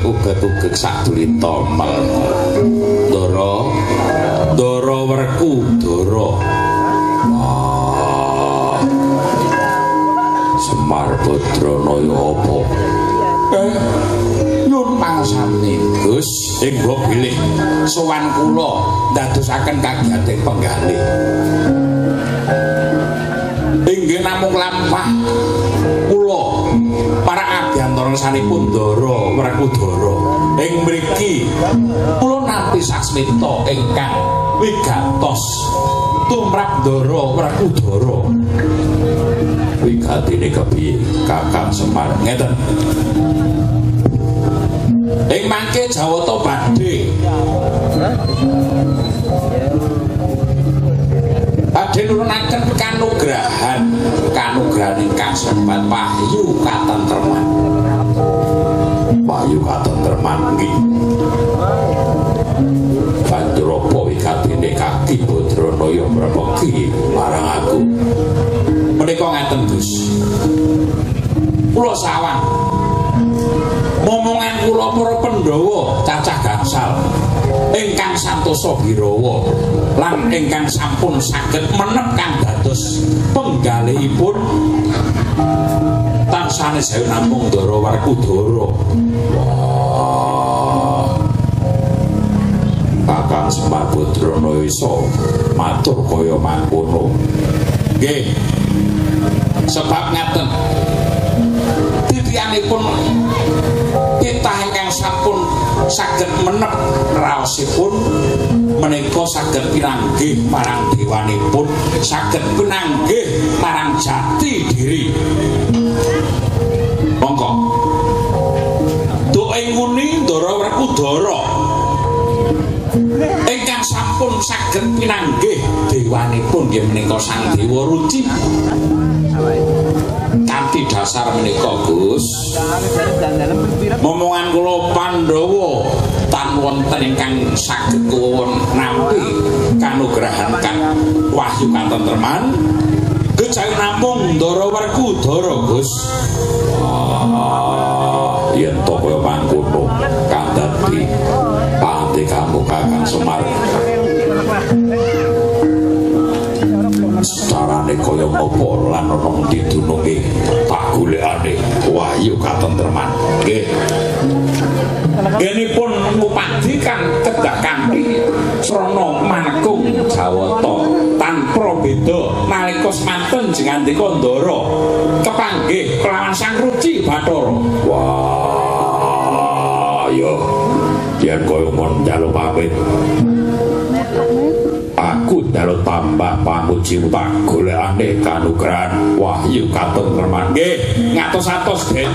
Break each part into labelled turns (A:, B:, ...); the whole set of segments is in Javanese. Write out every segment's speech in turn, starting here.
A: Uget-uget saduli tomel Dara werku Dara Semar Badranaya apa nyun mangsane Gus ing kula bilih sowan kula ndadosaken kagiyating penggalih inggih namung lampah kula para abiyantara sanipun Dara Werkudara ing mriki kula nampi sasmita ingkang wigatos tumrap Dara Werkudara wigatine kepiye Kakang Semar ngeten ing mangke Jawata badhe nurunaken kanugrahan ingkang sebat wahyu katentreman nggih banjur apa wigatine Kaki Badranaya mrepeki marang aku menika ngaten Gus kula sawang momongan kula para Pandhawa cacah gangsal ingkang santosa birawa lan ingkang sampun saged menep kang dados penggalihipun tansah sewu namung Dara Werkudara. Kakang Semar Badranaya iso matur kaya mangkono. Nggih. Sebab ngaten. Titianipun titah ingkang sampun saged menep raosipun menika saged pinanggih marang dewanipun, saged pinanggih marang jati diri. Monggo. Doa nguni Dara Werkudara ingkang sampun saged pinanggih dewanipun nggih menika Sang Dewa Ruci. Kanthi dasar menika Gus momongan kula Pandhawa tan wonten ingkang saged kuwon nampi kanugrahan kang wahyu katentreman kejawi namung Dara Werkudara Gus. Yen to kaya mangkono kang dadi Kang Semar. Carane kaya ngapa lan ana ngendi dununge tak golekane wahyu katentreman. Nggih. Genipun ngupadi kang kedah kanthi srana manekung Jawata tanpa beda nalika semanten jengandika Ndara kepanggih kelawan Sang Ruci Bathara. Wah, ya yen kaya mon njaluk pamit. Aku njaluk tambah pamuji tak golekane kanugrahan wahyu katentreman. Nggih, ngatos-atos, Den.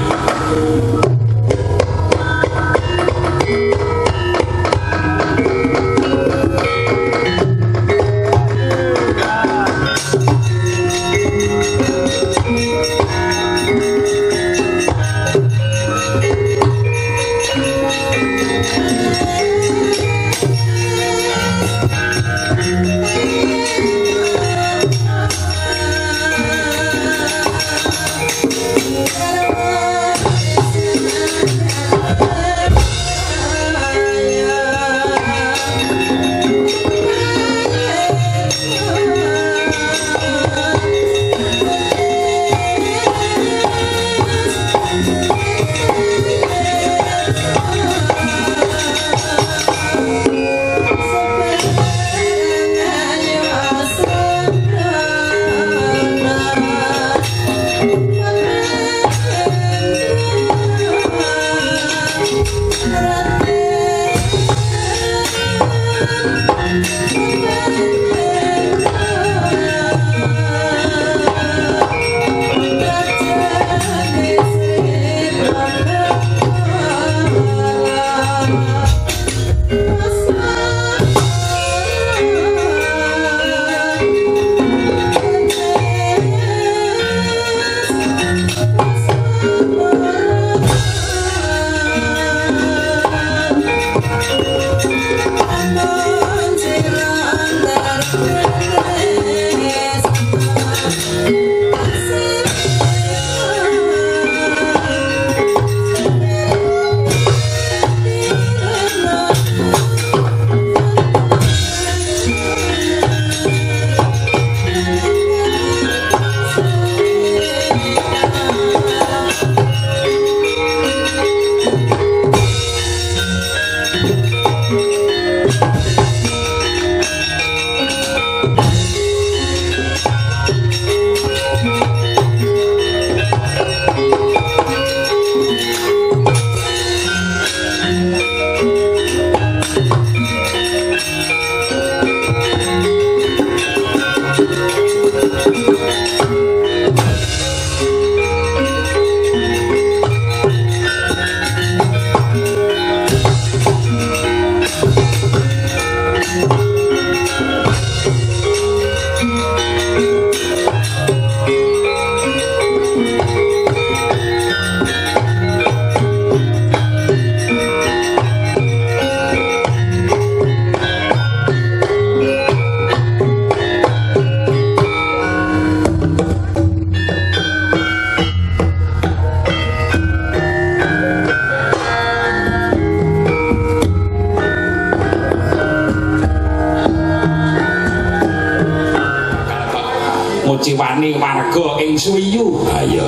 B: Ciwani warga ing Suwiyu.
A: Ayo.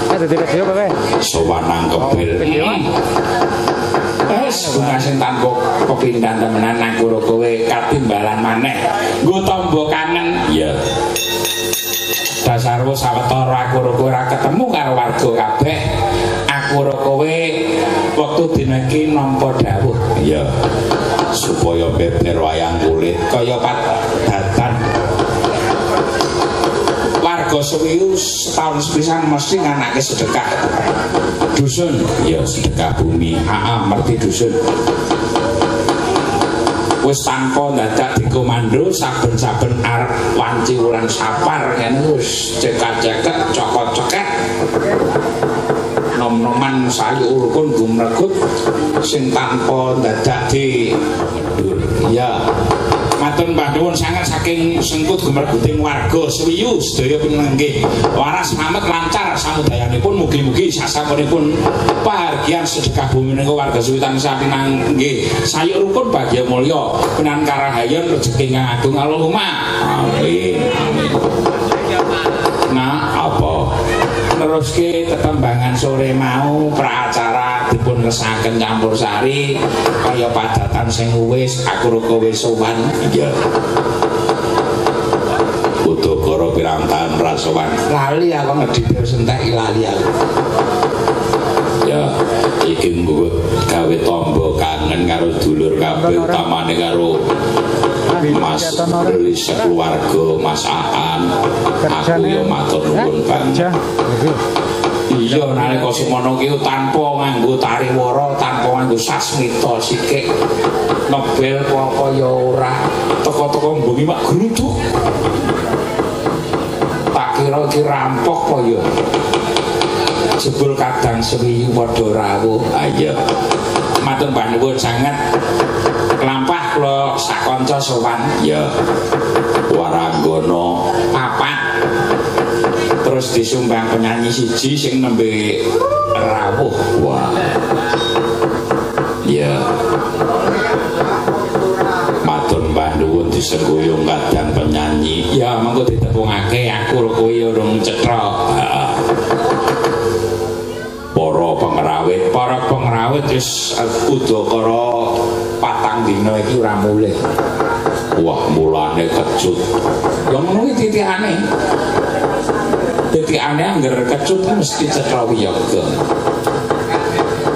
C: Dadi video kowe.
A: Sowanang kepil.
B: Wes sing tanpa pepindhan temenan nang karo kowe katimbalan maneh. Nggo tamba kangen.
A: Iya.
B: Dasarwo sawetara aku karo kowe ora ketemu karo warga kabeh. Aku karo kowe wektu dina iki nampa dawuh.
A: Iya. Supaya beber wayang kulit
B: kaya padatan. Warga Suwiyu setahun sepisan mesti nganake sedekah dusun.
A: Ya sedekah bumi.
B: Merti dusun. Wis tanpa dadak dikomando saben-saben arep wanci wulan Sapar ngene wis cekak-cekek cokot-ceket. Nom-noman sayu urukun gumregut sing tanpa dadak di ya matur nuwun sanget saking sengkut gumreguting warga Suwiyu sedaya pinenggih waras mamet lan
A: lancar samudayanipun mugi-mugi sasampunipun pahargyan sedekah bumi menika warga Suwitan sapinang nggih sayuk rukun bahagia mulya pinan karahayon rejeki kang agung Allahumma amin amin. Nah apa neruske tetembangan sore mau pracara dipun ngesaken campursari kaya padatan sing wis aku ruko wis sowan iya Udakara pirang taun rasowan lali aku ngedhite sentek lali aku ya iki nggo gawe tamba kangen karo dulur kabeh utamane karo Mas Ruli sekeluarga Mas Aan aku ya matur nuwun banget iya nalika semono ki tanpa nganggo tariwara tanpa nganggo sasmita sikik nebel apa ya ora teko-teko mbengi mak gruduk tak kira ki rampok apa ya jebul kadang sewiyu padha rawuh ayo matur nuwun sanget lampah kula sakanca sowan ya waranggana papat terus disumbang penyanyi siji sing nembe rawuh wah ya matur nuwun disenggoyong kadang penyanyi ya mengko ditepungake aku kowe urung cetha para pengrawit wis udakara patang dina iki ora mulih wah mulane kecut ya ngono iki titikane angger kecut mesti cetha wiyaga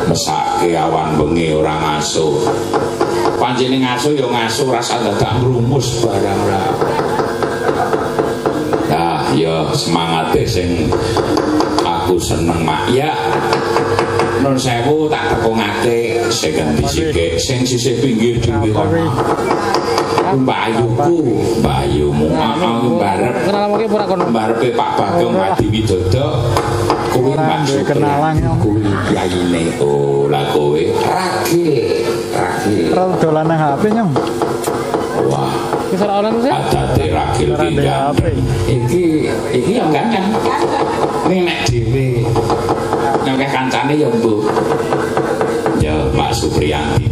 A: mesake awan bengi ora ngasuh panjene ngasuh ya ngasuh rasa dadak ngrumus barang ra nah ya semangate sing aku seneng mak ya nun sewu tak tepungake sing endi sikik sing sisih pinggir dhewe kono mbayumu mbarepe Pak Bagong Adi Widodo kuwi maksud kuwi yayine oh lah kowe rage dolan nang HP nyong wah wis ora ono sih adate ragil iki yang gandeng ning nek dhewe nek kancane ya mbuh ya Pak Supriyanti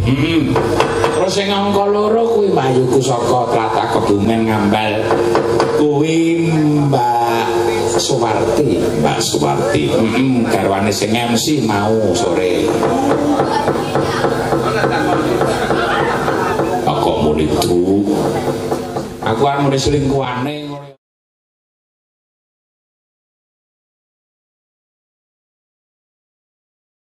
A: terus sing angka 2 kuwi mbayuku saka Tlatah Kebumen Ngambal kuwi Mbak Suwarti garwane sing MC mau sore kok muni aku arep muni selingkuhane